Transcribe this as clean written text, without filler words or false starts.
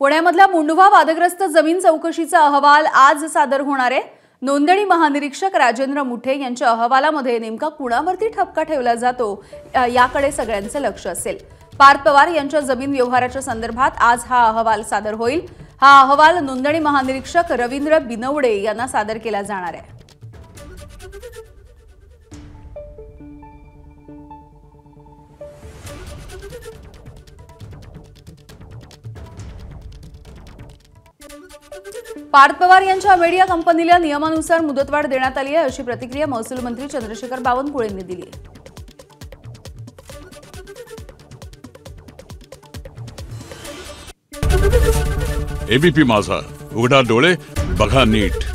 पुण्यामधल्या मुंढवा वादग्रस्त जमीन चौकशीचा अहवाल आज सादर होणार आहे। नोंदणी महानिरीक्षक राजेंद्र मुठे यांच्या अहवालामध्ये नेमका कुणावरती ठपका ठेवला जातो याकडे सगळ्यांचे लक्ष असेल। पार्थ पवार यांच्या जमीन व्यवहाराच्या संदर्भात आज हा अहवाल सादर होईल। हा अहवाल नोंदणी महानिरीक्षक रवींद्र बिनवडे यांना सादर केला जाणार आहे। पार्थ पवार यांच्या मीडिया कंपनीला नियमानुसार मुदतवाढ देण्यात आली आहे, अशी प्रतिक्रिया महसूल मंत्री चंद्रशेखर बावनकुळे यांनी दिली आहे। एबीपी माझा, उघडा डोळे बघा नीट।